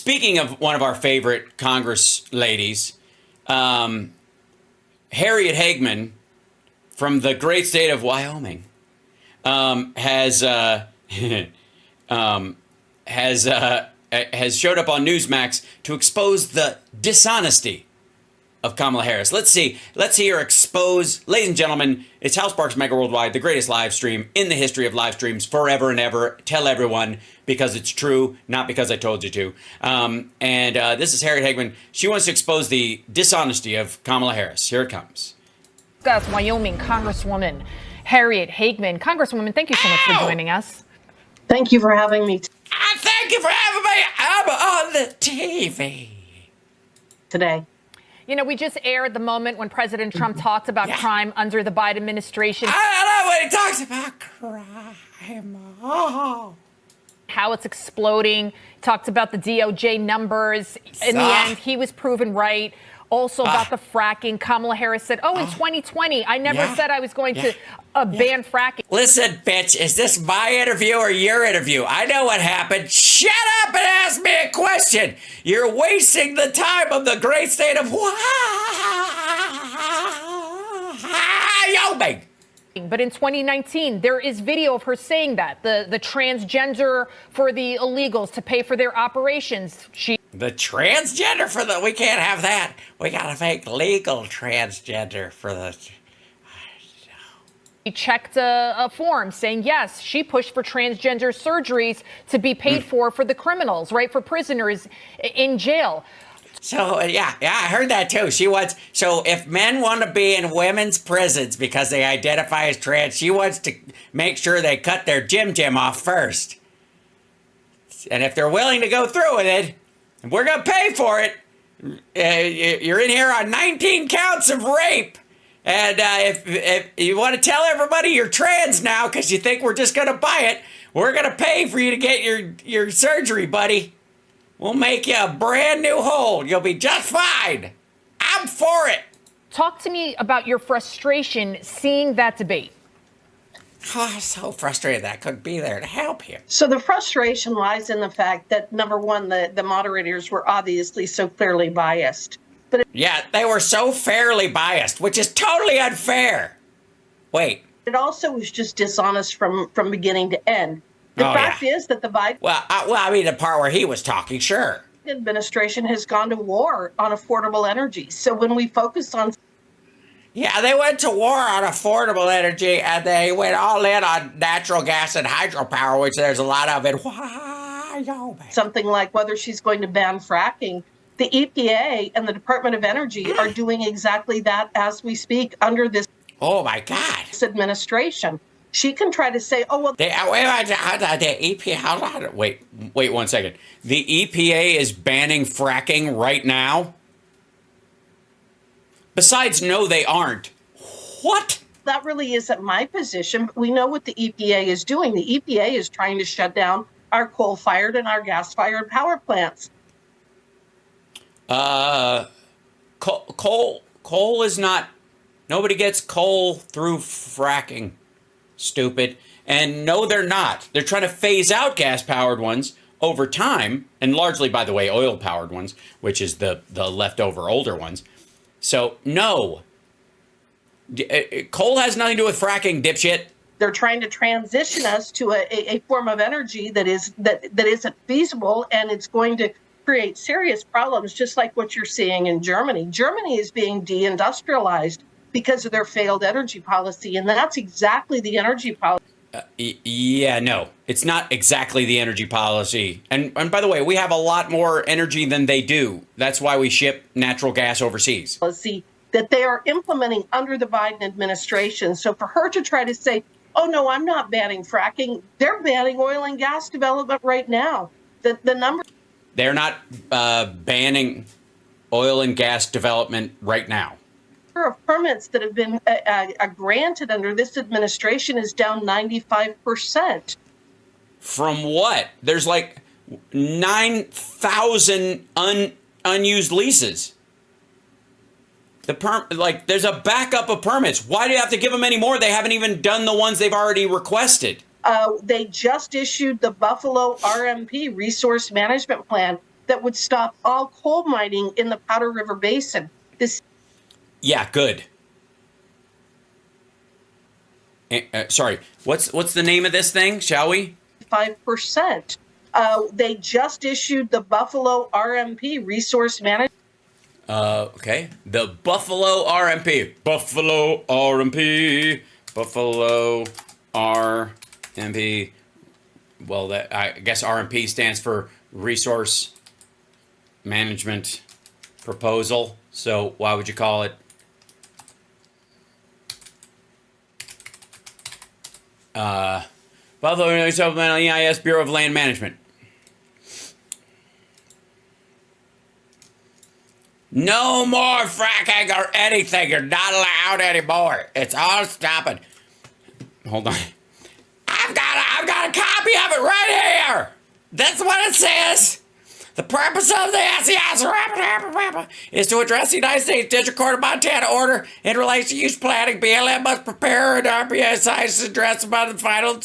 speaking of one of our favorite Congress ladies, Harriet Hageman from the great state of Wyoming has showed up on Newsmax to expose the dishonesty of Kamala Harris. Let's see her expose. Ladies and gentlemen, it's House Sparks Mega Worldwide, the greatest live stream in the history of live streams forever and ever. Tell everyone because it's true, not because I told you to. This is Harriet Hageman. She wants to expose the dishonesty of Kamala Harris. Here it comes. That's Wyoming Congresswoman Harriet Hageman. Congresswoman, thank you so much for joining us. Thank you for having me Thank you for having me. I'm on the TV today. You know, we just aired the moment when President Trump talked about crime under the Biden administration. I love when he talks about crime. Oh. How it's exploding. Talked about the DOJ numbers. In the end, he was proven right. Also about the fracking. Kamala Harris said, in 2020, I never said I was going to ban fracking. Listen, bitch, is this my interview or your interview? I know what happened. Shut up and ask me a question. You're wasting the time of the great state of Wyoming. But in 2019, there is video of her saying that. The transgender for the illegals to pay for their operations. The transgender for we can't have that. We gotta make legal transgender for the. She checked a form saying, yes, she pushed for transgender surgeries to be paid for the criminals, right? For prisoners in jail. So, yeah, I heard that too. So if men want to be in women's prisons because they identify as trans, she wants to make sure they cut their jim off first. And if they're willing to go through with it, and we're going to pay for it, you're in here on 19 counts of rape. And if you want to tell everybody you're trans now because you think we're just going to buy it, we're going to pay for you to get your surgery, buddy. We'll make you a brand new hole. You'll be just fine. I'm for it. Talk to me about your frustration seeing that debate. Oh, I'm so frustrated that I couldn't be there to help you. So the frustration lies in the fact that, number one, the moderators were obviously so clearly biased. But yeah, they were so fairly biased, which is totally unfair. Wait. It also was just dishonest from beginning to end. The fact is that the Biden... Well, I mean, the part where he was talking, sure. Administration has gone to war on affordable energy. So when we focus on... Yeah, they went to war on affordable energy, and they went all in on natural gas and hydropower, which there's a lot of in Wyoming. Something like whether she's going to ban fracking. The EPA and the Department of Energy are doing exactly that as we speak under this... Oh, my God. ...administration. She can try to say, the EPA, hold on, wait 1 second. The EPA is banning fracking right now? Besides, no, they aren't. What? That really isn't my position, but we know what the EPA is doing. The EPA is trying to shut down our coal-fired and our gas-fired power plants. Coal is not, nobody gets coal through fracking. Stupid. And no, they're not. They're trying to phase out gas-powered ones over time, and largely, by the way, oil-powered ones, which is the leftover older ones. So, no. Coal has nothing to do with fracking, dipshit. They're trying to transition us to a form of energy that isn't feasible, and it's going to create serious problems, just like what you're seeing in Germany. Germany is being deindustrialized because of their failed energy policy, and that's exactly the energy policy. No, it's not exactly the energy policy. And by the way, we have a lot more energy than they do. That's why we ship natural gas overseas. Policy that they are implementing under the Biden administration. So for her to try to say, oh, no, I'm not banning fracking, they're banning oil and gas development right now. The number... They're not banning oil and gas development right now. Of permits that have been granted under this administration is down 95%. From what? There's like 9,000 unused leases. There's a backup of permits. Why do you have to give them any more? They haven't even done the ones they've already requested. They just issued the Buffalo RMP, Resource Management Plan. that would stop all coal mining in the Powder River Basin. This. Yeah, good. Sorry, what's the name of this thing, shall we? 5%. They just issued the Buffalo RMP, Resource Management. Okay. The Buffalo RMP. Buffalo RMP. Buffalo RMP. Well, that I guess RMP stands for Resource Management Proposal. So why would you call it? Buffalo Supplemental EIS Bureau of Land Management. No more fracking or anything. You're not allowed anymore. It's all stopping. Hold on. I've got a copy of it right here. That's what it says. The purpose of the SES is to address the United States District Court of Montana order in relation to use planning. BLM must prepare an RPA science address about the final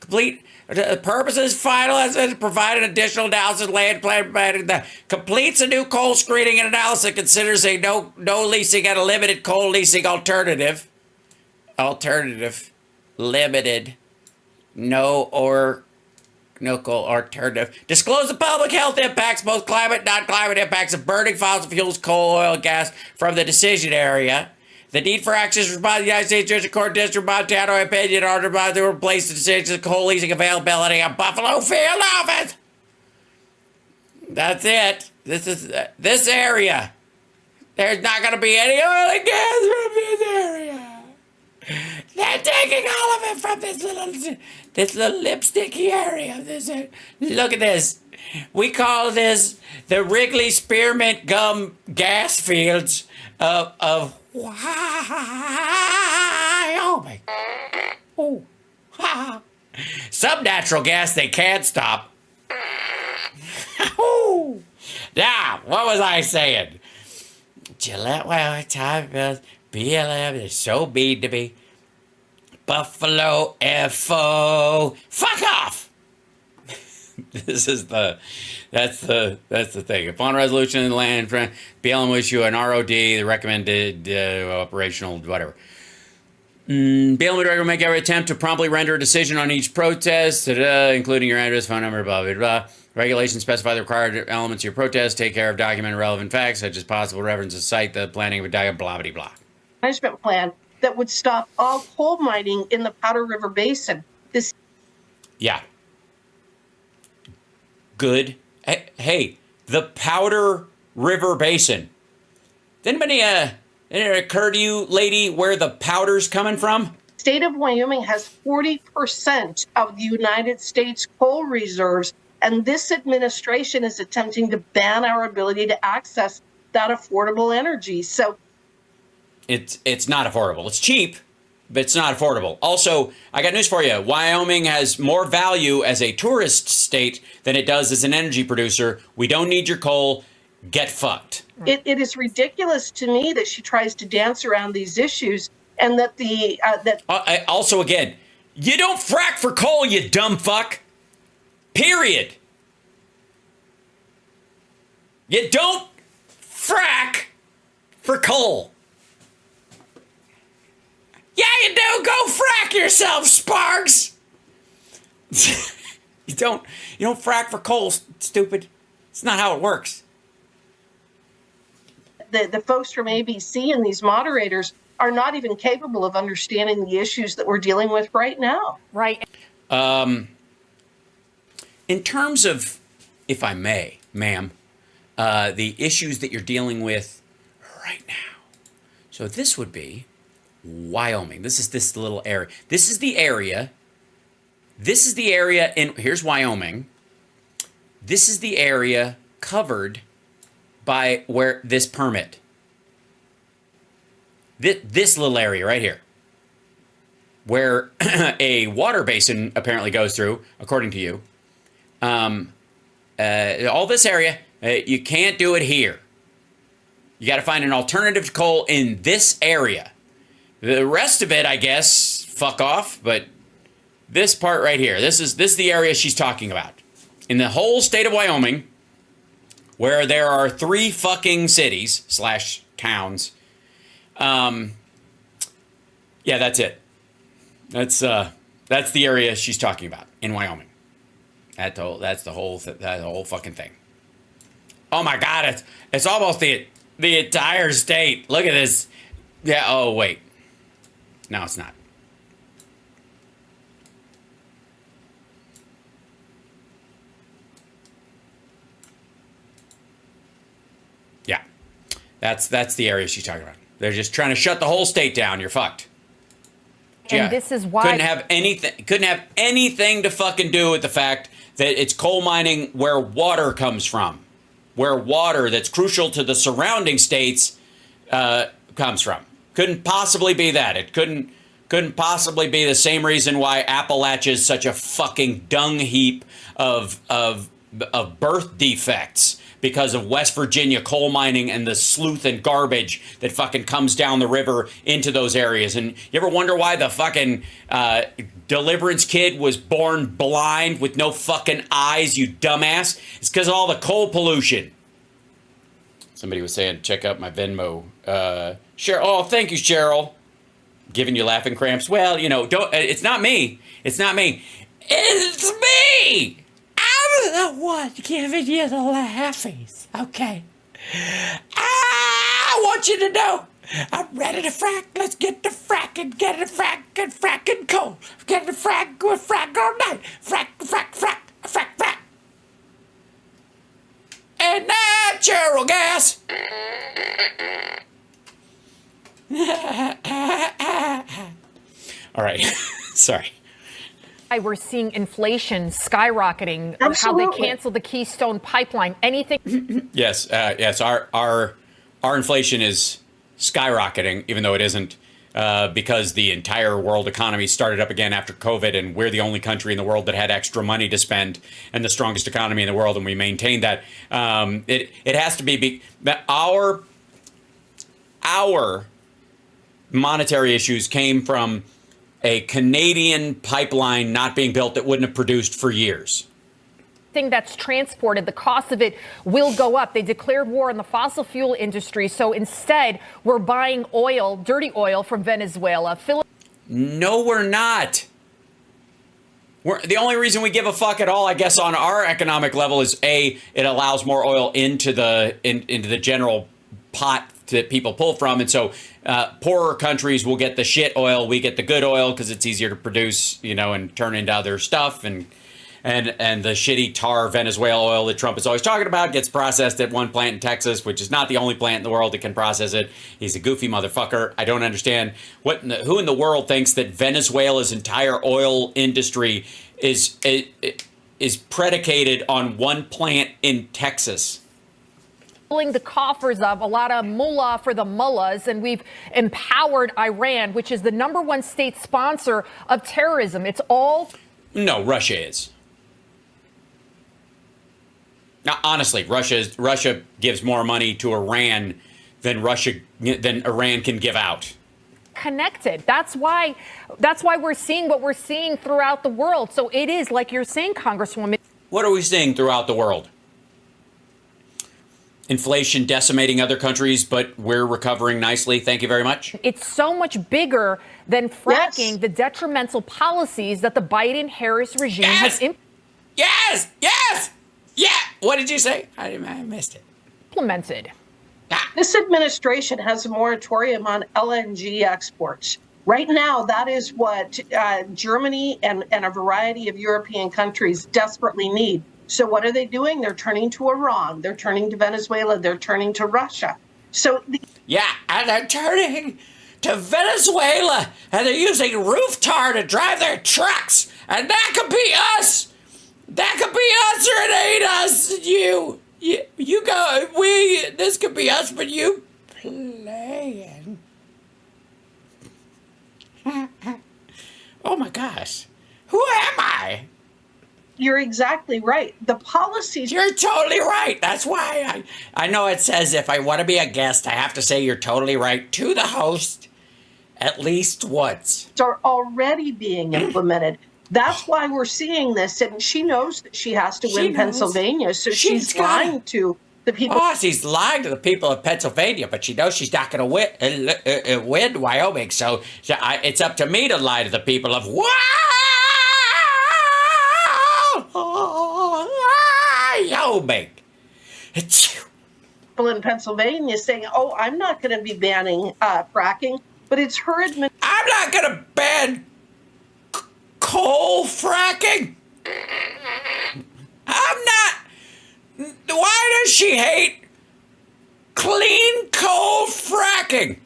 complete. The purpose is final as it provide an additional analysis land plan that completes a new coal screening and analysis, considers a no leasing and a limited coal leasing alternative. Limited. No coal alternative. Disclose the public health impacts, both climate and non-climate impacts of burning fossil fuels, coal, oil, and gas from the decision area. The need for action by the United States District Court District Montana opinion ordered by to replace the decision of coal leasing availability of Buffalo Field Office. That's it. This is this area. There's not going to be any oil and gas from this area. They're taking all of it from this little lipsticky area. Look at this. We call this the Wrigley Spearmint Gum gas fields of Wyoming. Oh. Some natural gas they can't stop. Now, what was I saying? Gillette, well, time bills, BLM is so mean to me. Buffalo FO. Fuck off! That's the thing. Upon resolution of the land, BLM will issue an ROD, the recommended operational, whatever. BLM would recommend make every attempt to promptly render a decision on each protest, including your address, phone number, blah, blah, blah. Regulations specify the required elements of your protest, take care of documented relevant facts, such as possible reference to site, the planning of a document, blah, blah, blah. Management plan that would stop all coal mining in the Powder River Basin. This. Yeah. Good. Hey, the Powder River Basin. Did anybody, did it occur to you, lady, where the powder's coming from? State of Wyoming has 40% of the United States coal reserves, and this administration is attempting to ban our ability to access that affordable energy. So it's not affordable. It's cheap, but it's not affordable. Also, I got news for you. Wyoming has more value as a tourist state than it does as an energy producer. We don't need your coal. Get fucked. It is ridiculous to me that she tries to dance around these issues, and that also, again, you don't frack for coal, you dumb fuck. Period. You don't frack for coal. Yeah, you do. Go frack yourself, Sparks. You don't frack for coal, stupid. It's not how it works. The folks from ABC and these moderators are not even capable of understanding the issues that we're dealing with right now. Right. In terms of, if I may, ma'am, the issues that you're dealing with right now. So this would be Wyoming. This is this little area. This is the area in, here's Wyoming. This is the area covered by where this permit. This little area right here. Where a water basin apparently goes through, according to you. All this area, you can't do it here. You got to find an alternative to coal in this area. The rest of it, I guess, fuck off. But this part right here, this is the area she's talking about. In the whole state of Wyoming, where there are 3 fucking cities / towns. Yeah, that's it. That's the area she's talking about in Wyoming. That's the whole fucking thing. Oh my God, it's almost the entire state. Look at this. Yeah. Oh wait, no, it's not. Yeah, that's the area she's talking about. They're just trying to shut the whole state down. You're fucked. And this is why couldn't have anything to fucking do with the fact that it's coal mining where water comes from, where water that's crucial to the surrounding states comes from. Couldn't possibly be that. It couldn't possibly be the same reason why Appalachia is such a fucking dung heap of birth defects, because of West Virginia coal mining and the sleuth and garbage that fucking comes down the river into those areas. And you ever wonder why the fucking Deliverance kid was born blind with no fucking eyes, you dumbass? It's because of all the coal pollution. Somebody was saying, check out my Venmo. Cheryl, oh, thank you, Cheryl. Giving you laughing cramps. Well, don't. It's not me. It's not me. It's me. I'm the one giving you the laughies. Okay. I want you to know I'm ready to frack. Let's get to fracking. Get to fracking. Fracking coal. Get to frack. Go frack all night. Frack, frack, frack, frack, frack. And natural gas. All right. Sorry. We're seeing inflation skyrocketing. Absolutely. How they canceled the Keystone Pipeline. Anything? Yes. Yes. Our inflation is skyrocketing, even though it isn't, because the entire world economy started up again after COVID, and we're the only country in the world that had extra money to spend and the strongest economy in the world, and we maintained that. It has to be that our monetary issues came from a Canadian pipeline not being built that wouldn't have produced for years. Thing that's transported, the cost of it will go up. They declared war on the fossil fuel industry. So instead, we're buying oil, dirty oil from Venezuela. No, we're not. The only reason we give a fuck at all, I guess, on our economic level is it allows more oil into the general pot that people pull from, and so poorer countries will get the shit oil, we get the good oil because it's easier to produce, and turn into other stuff, and the shitty tar Venezuela oil that Trump is always talking about gets processed at one plant in Texas, which is not the only plant in the world that can process it. He's a goofy motherfucker. I don't understand who in the world thinks that Venezuela's entire oil industry is predicated on one plant in Texas. Filling the coffers of a lot of mullah for the mullahs, and we've empowered Iran, which is the #1 state sponsor of terrorism. It's all... No, Russia is. Now, honestly, Russia gives more money to Iran than Iran can give out. Connected. That's why we're seeing what we're seeing throughout the world. So it is, like you're saying, Congresswoman. What are we seeing throughout the world? Inflation decimating other countries, but we're recovering nicely. Thank you very much. It's so much bigger than fracking, Yes. the detrimental policies that the Biden-Harris regime has Yes! Yeah! What did you say? I missed it. implemented. This administration has a moratorium on LNG exports. Right now, that is what Germany and a variety of European countries desperately need. So what are they doing? They're turning to Iran. They're turning to Venezuela. They're turning to Russia. So Yeah, and they're turning to Venezuela, and they're using roof tar to drive their trucks. And that could be us. That could be us, or it ain't us. You go. This could be us, but you playing. Oh my gosh, who am I? you're exactly right. The policies. You're totally right. That's why I know it says if I want to be a guest, I have to say you're totally right to the host at least once. Are already being implemented. That's why we're seeing this. And she knows that she has to win Pennsylvania. So she's lying to the people. Oh, she's lying to the people of Pennsylvania, but she knows she's not going to win Wyoming. So it's up to me to lie to the people of Wyoming. People in Pennsylvania saying, "Oh, I'm not going to be banning fracking," but it's her administration. I'm not going to ban coal fracking. I'm not. Why does she hate clean coal fracking?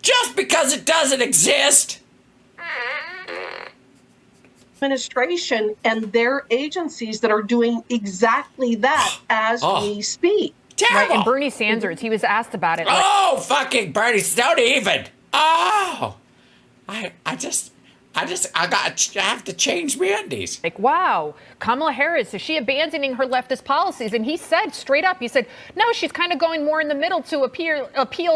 Just because it doesn't exist? Administration and their agencies that are doing exactly that as we speak. Terrible. Right, and Bernie Sanders, he was asked about it. Oh, fucking Bernie, don't even. Oh, I have to change my undies. Like, wow, Kamala Harris, is she abandoning her leftist policies? And he said straight up, he said, no, she's kind of going more in the middle to appeal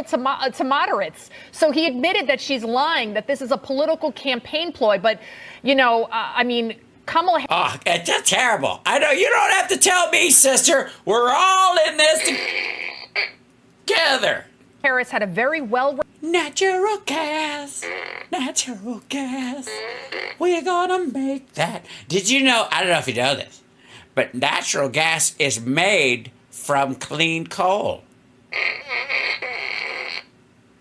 to moderates. So he admitted that she's lying, that this is a political campaign ploy. But, you know, I mean, Kamala Harris. Oh, it's terrible. I know you don't have to tell me, sister. We're all in this together. Harris had a very Natural gas. Natural gas. We're gonna make that. Did you know? I don't know if you know this, but natural gas is made from clean coal.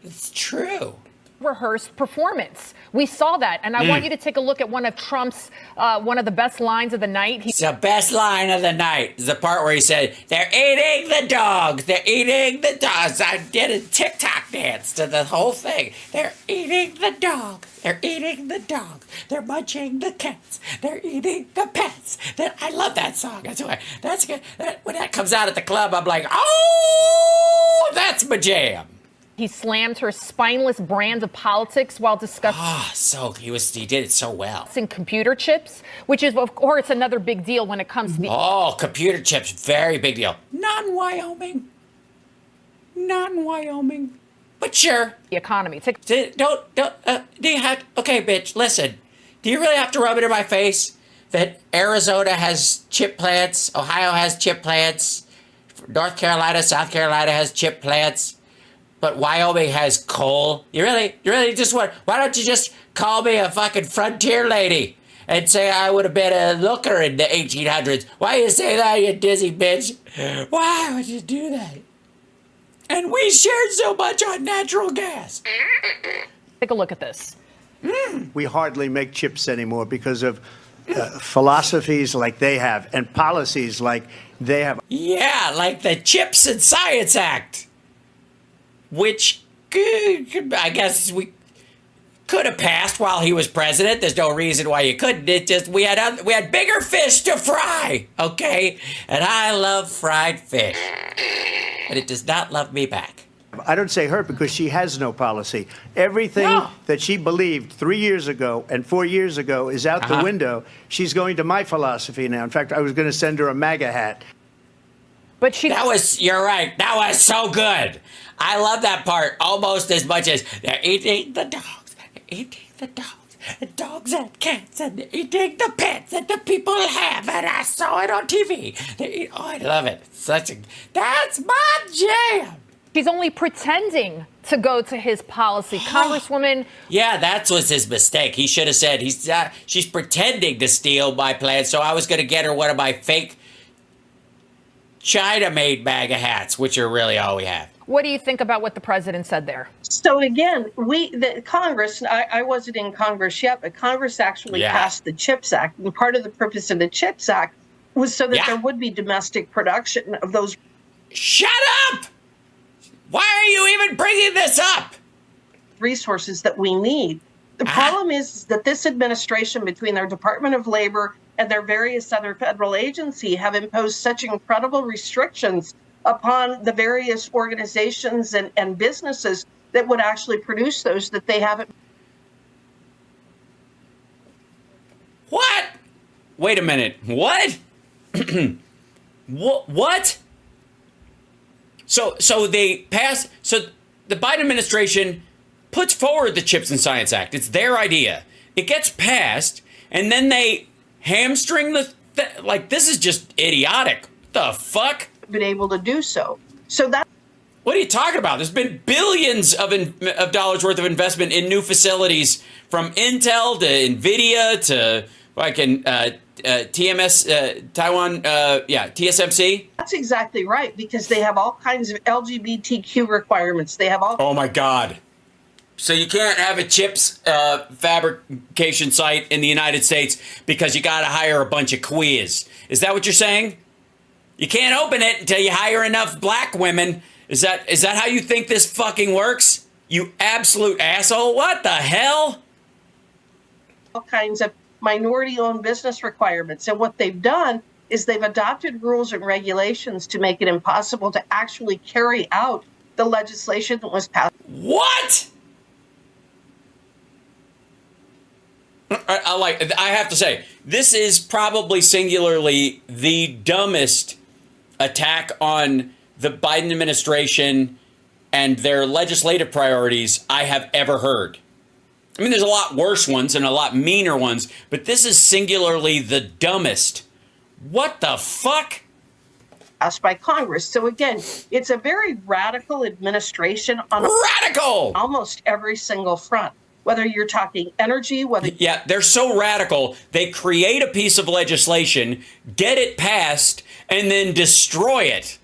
It's true. rehearsed performance. We saw that, and I want you to take a look at one of Trump's, one of the best lines of the night. It's the best line of the night. Is the part where he said, "They're eating the dogs. They're eating the dogs." I did a TikTok dance to the whole thing. They're eating the dog. They're eating the dog. They're munching the cats. They're eating the pets. I love that song. That's why. That's good. When that comes out at the club, I'm like, oh, that's my jam. He slammed her spineless brand of politics while discussing He did it so well. Computer chips, which is, of course, another big deal when it comes to the computer chips, very big deal. Not in Wyoming. But sure. the economy. Okay, bitch, listen. Do you really have to rub it in my face that Arizona has chip plants, Ohio has chip plants, North Carolina, South Carolina has chip plants, but Wyoming has coal? You really just want, why don't you just call me a fucking frontier lady and say I would have been a looker in the 1800s? Why you say that, you dizzy bitch? Why would you do that? And we shared so much on natural gas. Take a look at this. We hardly make chips anymore because of philosophies like they have and policies like they have. Yeah, like the Chips and Science Act, which I guess we could have passed while he was president. There's no reason why you couldn't. It just we had bigger fish to fry, okay? And I love fried fish, but it does not love me back. I don't say her because she has no policy. Everything that she believed 3 years ago and 4 years ago is out the window. She's going to my philosophy now. In fact, I was going to send her a MAGA hat. But you're right. That was so good. I love that part almost as much as they're eating the dogs. They're eating the dogs. The dogs and cats, and they're eating the pets that the people have. And I saw it on TV. I love it. That's my jam. She's only pretending to go to his policy. Congresswoman. Yeah, that was his mistake. He should have said, she's pretending to steal my plan, so I was going to get her one of my fake China-made MAGA hats, which are really all we have. What do you think about what the president said there? So again, Congress, I wasn't in Congress yet, but Congress actually passed the CHIPS Act. And part of the purpose of the CHIPS Act was so that there would be domestic production of those. Shut up! Why are you even bringing this up? Resources that we need. The problem is that this administration, between their Department of Labor and their various other federal agencies, have imposed such incredible restrictions upon the various organizations and businesses that would actually produce those that they haven't. What? Wait a minute. What? What? So they pass. So the Biden administration puts forward the Chips and Science Act. It's their idea. It gets passed, and then they hamstring like, this is just idiotic. What the fuck? haven't been able to do so. So that. What are you talking about? There's been billions of dollars worth of investment in new facilities, from Intel to NVIDIA to Taiwan, TSMC. That's exactly right, because they have all kinds of LGBTQ requirements. They have all. Oh my God! So you can't have a chips fabrication site in the United States because you got to hire a bunch of queers. Is that what you're saying? You can't open it until you hire enough black women. Is that how you think this fucking works? You absolute asshole! What the hell? All kinds of minority-owned business requirements. And what they've done is they've adopted rules and regulations to make it impossible to actually carry out the legislation that was passed. What? I have to say, this is probably singularly the dumbest attack on the Biden administration and their legislative priorities I have ever heard. I mean, there's a lot worse ones and a lot meaner ones, but this is singularly the dumbest. What the fuck? Passed by Congress. So again, it's a very radical administration on almost every single front. Whether you're talking energy, yeah, they're so radical. They create a piece of legislation, get it passed, and then destroy it.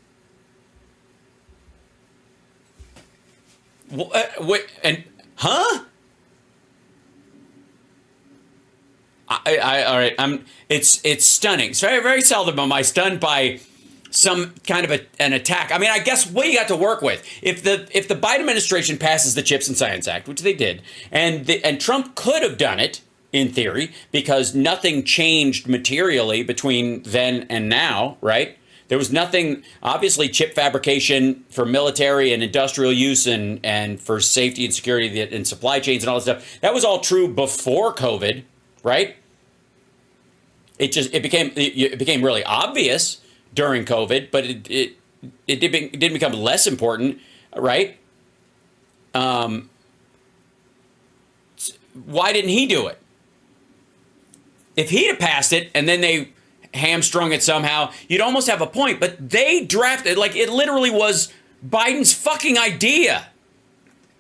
Huh? All right. It's stunning. It's very, very seldom am I stunned by some kind of an attack. I mean, I guess what you got to work with, if the Biden administration passes the Chips and Science Act, which they did, and Trump could have done it in theory because nothing changed materially between then and now, right? There was nothing, obviously, chip fabrication for military and industrial use and for safety and security and supply chains and all that stuff. That was all true before COVID, right? It became really obvious during COVID, but it didn't become less important, right? Why didn't he do it? If he'd have passed it and then they hamstrung it somehow, you'd almost have a point. But they drafted, like, it literally was Biden's fucking idea.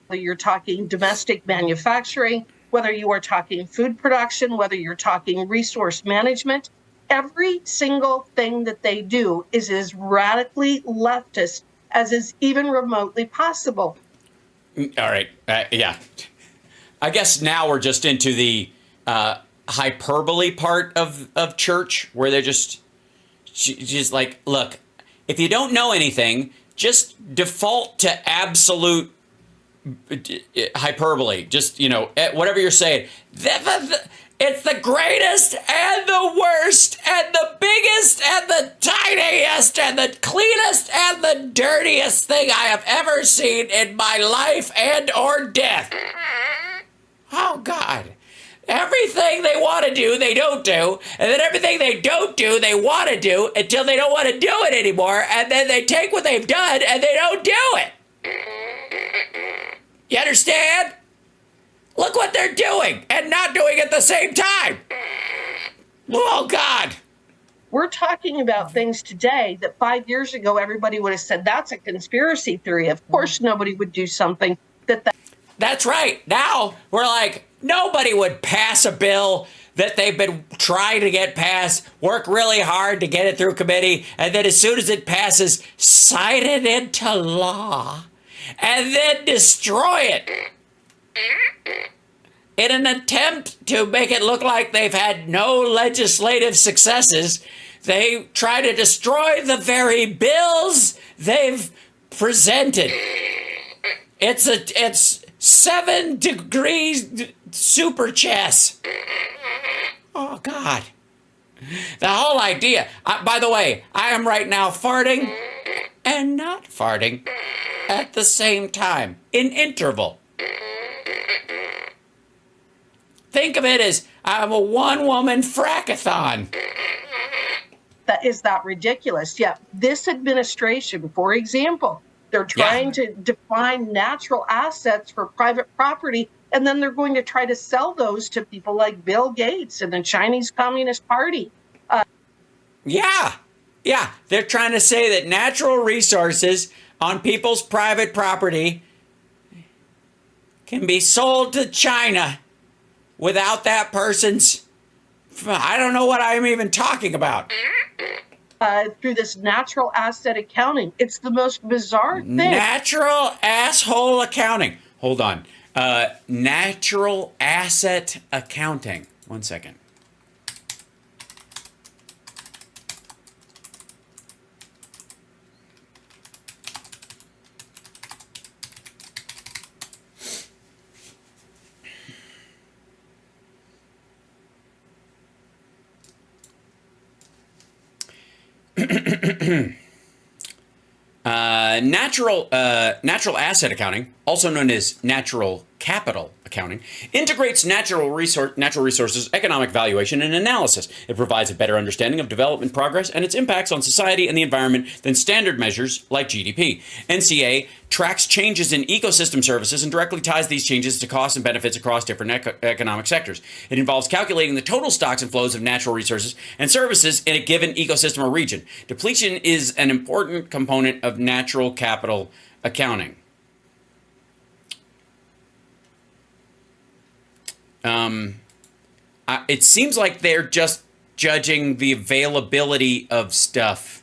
Whether you're talking domestic manufacturing, whether you are talking food production, whether you're talking resource management, every single thing that they do is as radically leftist as is even remotely possible. All right. Yeah. I guess now we're just into the hyperbole part of church, where they're just like, look, if you don't know anything, just default to absolute hyperbole. Just, whatever you're saying. It's the greatest and the worst and the biggest and the tiniest and the cleanest and the dirtiest thing I have ever seen in my life and or death. Oh, God. Everything they want to do, they don't do. And then everything they don't do, they want to do until they don't want to do it anymore. And then they take what they've done and they don't do it. You understand? Look what they're doing and not doing at the same time. Oh, God. We're talking about things today that 5 years ago, everybody would have said, that's a conspiracy theory. Of course, nobody would do something that. That's right. Now we're like, nobody would pass a bill that they've been trying to get passed, work really hard to get it through committee, and then as soon as it passes, sign it into law, and then destroy it. In an attempt to make it look like they've had no legislative successes, they try to destroy the very bills they've presented. It's 7 degrees super chess. Oh, God. The whole idea. By the way, I am right now farting and not farting at the same time, in interval. Think of it as I'm a one-woman frackathon. Is that ridiculous? Yeah, this administration, for example, they're trying to define natural assets for private property, and then they're going to try to sell those to people like Bill Gates and the Chinese Communist Party. Yeah. Yeah, they're trying to say that natural resources on people's private property can be sold to China without that person's... I don't know what I'm even talking about. Through this natural asset accounting. It's the most bizarre thing. Natural asshole accounting. Hold on. Natural asset accounting. 1 second. Natural asset accounting, also known as natural capital accounting, integrates natural resources, economic valuation, and analysis. It provides a better understanding of development progress and its impacts on society and the environment than standard measures like GDP. NCA tracks changes in ecosystem services and directly ties these changes to costs and benefits across different economic sectors. It involves calculating the total stocks and flows of natural resources and services in a given ecosystem or region. Depletion is an important component of natural capital accounting. It seems like they're just judging the availability of stuff.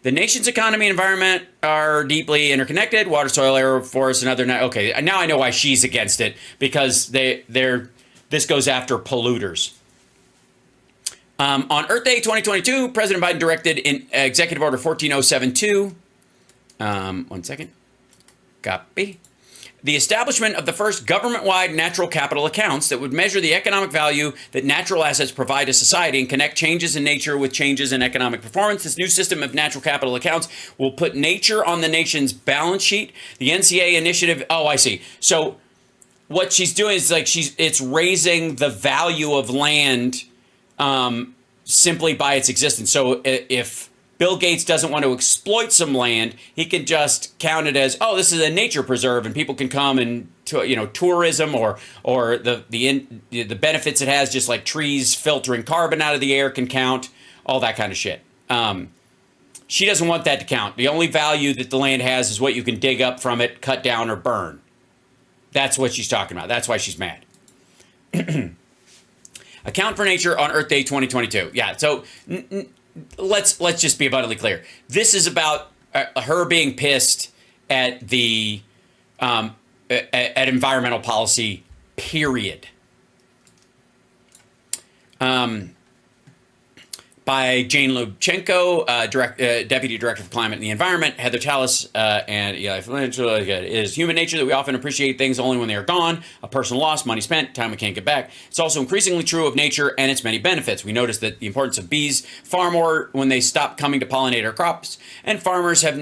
The nation's economy and environment are deeply interconnected. Water, soil, air, forest, and other... Okay, now I know why she's against it, because this goes after polluters. On Earth Day 2022, President Biden directed in Executive Order 14072... 1 second. Copy. The establishment of the first government-wide natural capital accounts that would measure the economic value that natural assets provide to society and connect changes in nature with changes in economic performance. This new system of natural capital accounts will put nature on the nation's balance sheet. The NCA initiative... Oh, I see. So what she's doing is it's raising the value of land simply by its existence. So if Bill Gates doesn't want to exploit some land, he can just count it as, oh, this is a nature preserve, and people can come and tourism or the benefits it has, just like trees filtering carbon out of the air can count, all that kind of shit. She doesn't want that to count. The only value that the land has is what you can dig up from it, cut down, or burn. That's what she's talking about. That's why she's mad. Account for nature on Earth Day 2022. Yeah, so... Let's just be abundantly clear. This is about her being pissed at the at environmental policy, period. By Jane Lubchenco, Deputy Director of Climate and the Environment, Heather Tallis, and Eli Financial. It is human nature that we often appreciate things only when they are gone. A personal loss, money spent, time we can't get back. It's also increasingly true of nature and its many benefits. We notice that the importance of bees far more when they stop coming to pollinate our crops, and farmers have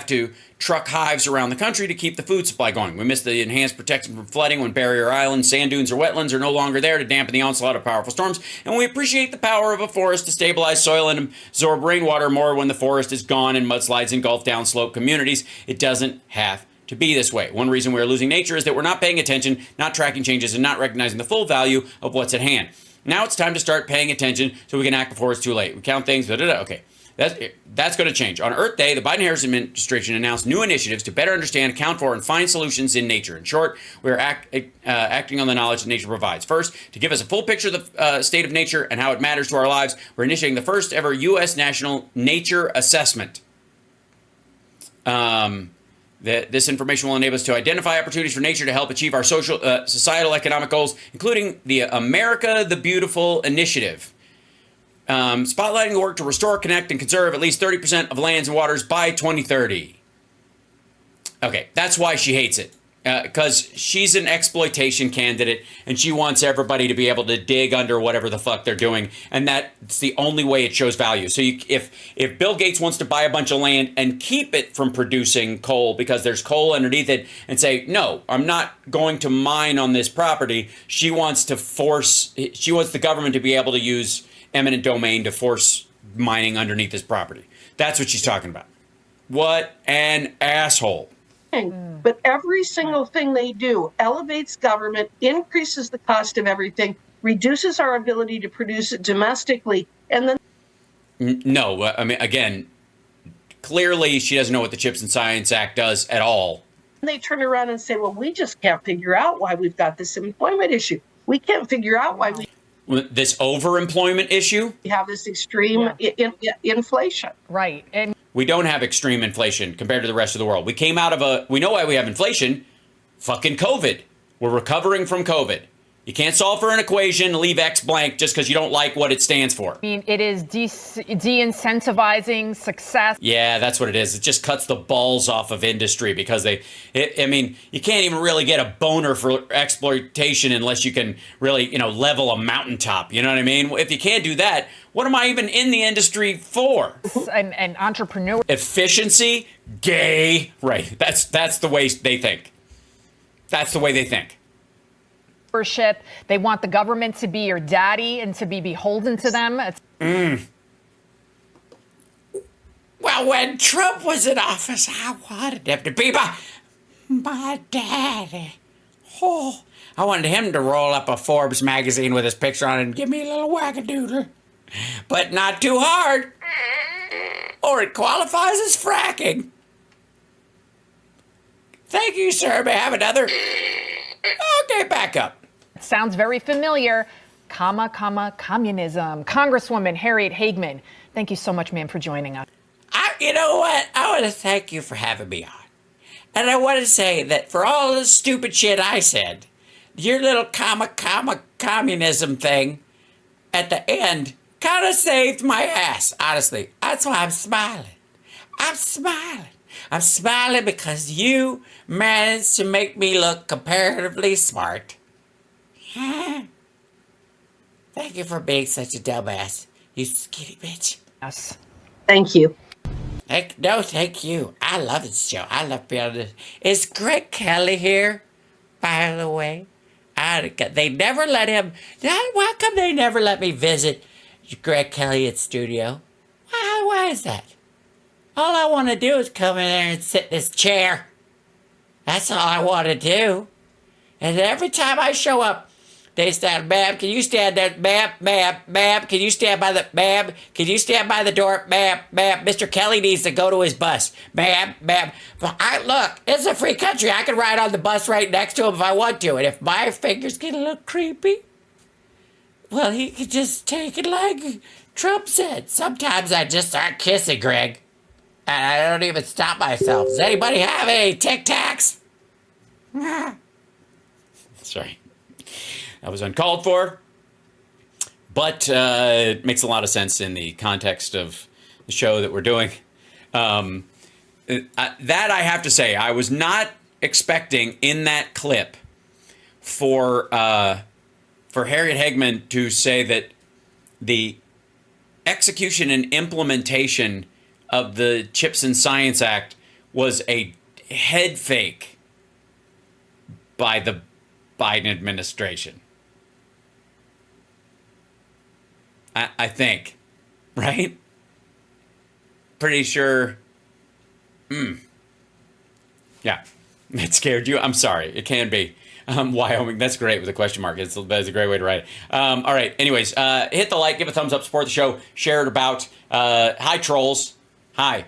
to truck hives around the country to keep the food supply going. We miss the enhanced protection from flooding when barrier islands, sand dunes, or wetlands are no longer there to dampen the onslaught of powerful storms. And we appreciate the power of a forest to stabilize soil and absorb rainwater more when the forest is gone and mudslides engulf downslope communities. It doesn't have to be this way. One reason we're losing nature is that we're not paying attention, not tracking changes, and not recognizing the full value of what's at hand. Now it's time to start paying attention so we can act before it's too late. We count things, Okay. That's going to change. On Earth Day, the Biden-Harris administration announced new initiatives to better understand, account for, and find solutions in nature. In short, we're acting on the knowledge that nature provides. First, to give us a full picture of the state of nature and how it matters to our lives, we're initiating the first ever U.S. National Nature Assessment. This information will enable us to identify opportunities for nature to help achieve our social, societal, economic goals, including the America the Beautiful initiative. Spotlighting the work to restore, connect, and conserve at least 30% of lands and waters by 2030. Okay, that's why she hates it. Because she's an exploitation candidate, and she wants everybody to be able to dig under whatever the fuck they're doing, and that's the only way it shows value. So if Bill Gates wants to buy a bunch of land and keep it from producing coal because there's coal underneath it, and say, no, I'm not going to mine on this property, she wants the government to be able to use eminent domain to force mining underneath this property. That's what she's talking about. What an asshole. But every single thing they do elevates government, increases the cost of everything, reduces our ability to produce it domestically, And then No, I mean, again, clearly she doesn't know what the Chips and Science Act does at all. they turn around and say, well, we just can't figure out why we've got this employment issue. We can't figure out why we This overemployment issue, have this extreme inflation. Right. And we don't have extreme inflation compared to the rest of the world. We came out of we know why we have inflation, fucking COVID. We're recovering from COVID. You can't solve for an equation and leave X blank just because you don't like what it stands for. I mean, it is de-incentivizing success. Yeah, that's what it is. It just cuts the balls off of industry because I mean, you can't even really get a boner for exploitation unless you can really, level a mountaintop. You know what I mean? If you can't do that, what am I even in the industry for? And entrepreneur. Efficiency, gay. Right. That's the way they think. That's the way they think. They want the government to be your daddy and to be beholden to them. Well, when Trump was in office, I wanted him to be my daddy. Oh, I wanted him to roll up a Forbes magazine with his picture on it and give me a little wackadoodle. But not too hard, or it qualifies as fracking. Thank you, sir. May I have another? Okay, back up. Sounds very familiar. Communism. Congresswoman Harriet Hageman, thank you so much, ma'am, for joining us. You know what? I want to thank you for having me on. And I want to say that for all the stupid shit I said, your little communism thing at the end kind of saved my ass, honestly. That's why I'm smiling. I'm smiling. I'm smiling because you managed to make me look comparatively smart. Thank you for being such a dumbass, you skinny bitch. Yes. Thank you. Thank you. I love this show. I love being on this. Is Greg Kelly here, by the way? They never let him. Why come they never let me visit Greg Kelly at studio? Why is that? All I want to do is come in there and sit in this chair. That's all I want to do. And every time I show up, they stand, ma'am, can you stand there? Ma'am, can you stand by the, ma'am, can you stand by the door? Ma'am, Mr. Kelly needs to go to his bus. Ma'am. Look, it's a free country. I can ride on the bus right next to him if I want to. And if my fingers get a little creepy, well, he could just take it like Trump said. Sometimes I just start kissing Greg. And I don't even stop myself. Does anybody have any Tic Tacs? Sorry. That was uncalled for. But it makes a lot of sense in the context of the show that we're doing. That I have to say, I was not expecting in that clip for Harriet Hageman to say that the execution and implementation of the Chips and Science Act was a head fake by the Biden administration. I think, right? Pretty sure. Yeah, it scared you. I'm sorry. It can be. Wyoming, that's great with a question mark. That's a great way to write it. All right. Anyways, hit the like, give a thumbs up, support the show, share it about. Hi, trolls. Hi.